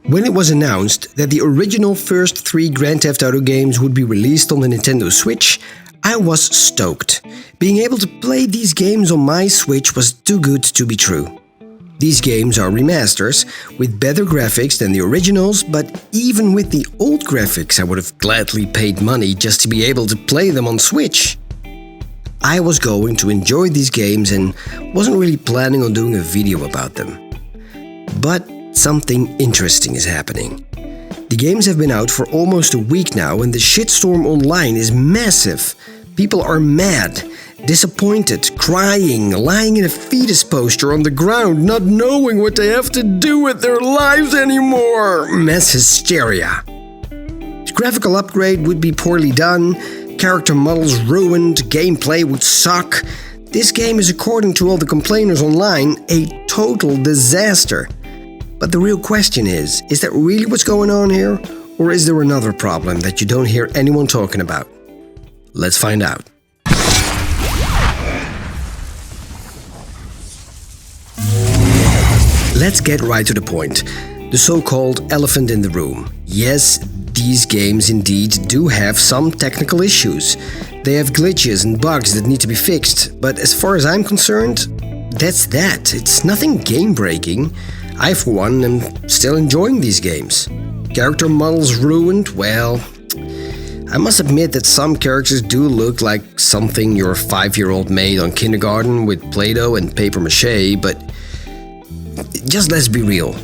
When it was announced that the original first 3 Grand Theft Auto games would be released on the Nintendo Switch, I was stoked. Being able to play these games on my Switch was too good to be true. These games are remasters, with better graphics than the originals, but even with the old graphics I would have gladly paid money just to be able to play them on Switch. I was going to enjoy these games and wasn't really planning on doing a video about them. But something interesting is happening. The games have been out for almost a week now and the shitstorm online is massive. People are mad, disappointed, crying, lying in a fetus posture on the ground, not knowing what they have to do with their lives anymore. Mass hysteria. The graphical upgrade would be poorly done, character models ruined, gameplay would suck. This game is, according to all the complainers online, a total disaster. But the real question is that really what's going on here? Or is there another problem that you don't hear anyone talking about? Let's find out. Let's get right to the point. The so-called elephant in the room. Yes, these games indeed do have some technical issues. They have glitches and bugs that need to be fixed, but as far as I'm concerned, that's that. It's nothing game-breaking. I, for one, am still enjoying these games. Character models ruined, well, I must admit that some characters do look like something your 5-year-old made on kindergarten with Play-Doh and paper mache, but just let's be real.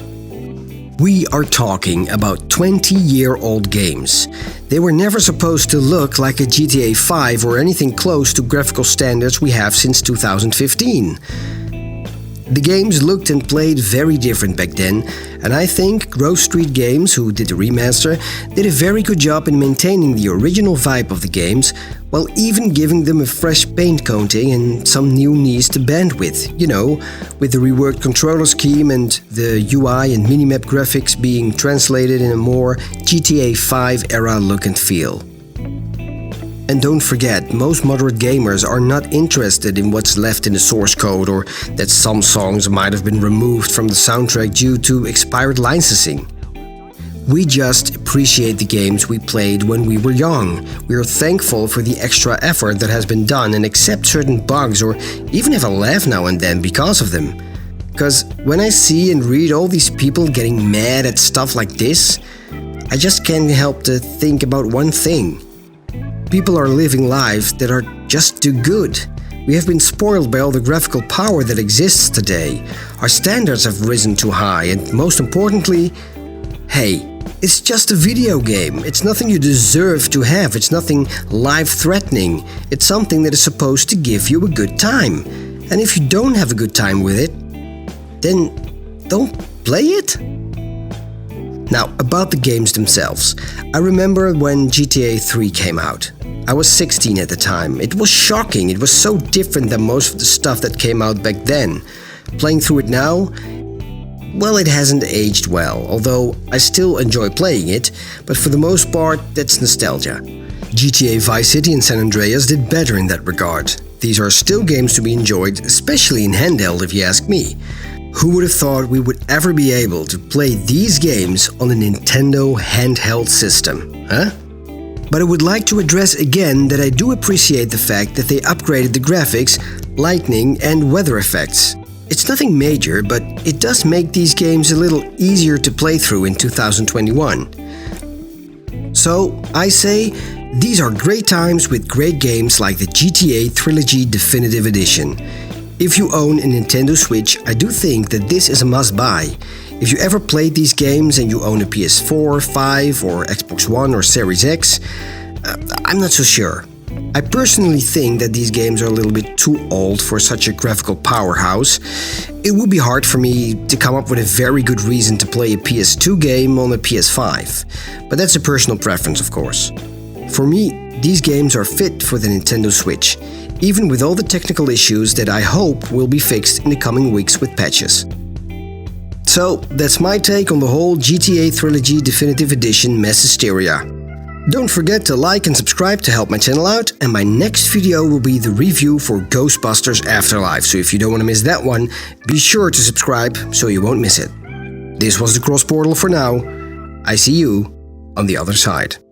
We are talking about 20-year-old games. They were never supposed to look like a GTA 5 or anything close to graphical standards we have since 2015. The games looked and played very different back then, and I think Grove Street Games, who did the remaster, did a very good job in maintaining the original vibe of the games, while even giving them a fresh paint coating and some new knees to bend with, with the reworked controller scheme and the UI and minimap graphics being translated in a more GTA 5 era look and feel. And don't forget, most moderate gamers are not interested in what's left in the source code or that some songs might have been removed from the soundtrack due to expired licensing. We just appreciate the games we played when we were young. We are thankful for the extra effort that has been done and accept certain bugs or even have a laugh now and then because of them. Because when I see and read all these people getting mad at stuff like this, I just can't help to think about one thing. People are living lives that are just too good. We have been spoiled by all the graphical power that exists today. Our standards have risen too high, and most importantly, hey, it's just a video game. It's nothing you deserve to have. It's nothing life-threatening. It's something that is supposed to give you a good time. And if you don't have a good time with it, then don't play it. Now, about the games themselves. I remember when GTA 3 came out. I was 16 at the time. It was shocking. It was so different than most of the stuff that came out back then. Playing through it now, well, it hasn't aged well, although I still enjoy playing it, but for the most part, that's nostalgia. GTA Vice City and San Andreas did better in that regard. These are still games to be enjoyed, especially in handheld if you ask me. Who would have thought we would ever be able to play these games on a Nintendo handheld system, huh? But I would like to address again that I do appreciate the fact that they upgraded the graphics, lighting and weather effects. It's nothing major, but it does make these games a little easier to play through in 2021. So, I say, these are great times with great games like the GTA Trilogy Definitive Edition. If you own a Nintendo Switch, I do think that this is a must-buy. If you ever played these games and you own a PS4, 5 or Xbox One or Series X, I'm not so sure. I personally think that these games are a little bit too old for such a graphical powerhouse. It would be hard for me to come up with a very good reason to play a PS2 game on a PS5, but that's a personal preference, of course. For me, these games are fit for the Nintendo Switch, even with all the technical issues that I hope will be fixed in the coming weeks with patches. So, that's my take on the whole GTA Trilogy Definitive Edition mess hysteria. Don't forget to like and subscribe to help my channel out, and my next video will be the review for Ghostbusters Afterlife, so if you don't want to miss that one, be sure to subscribe so you won't miss it. This was the cross portal for now. I see you on the other side.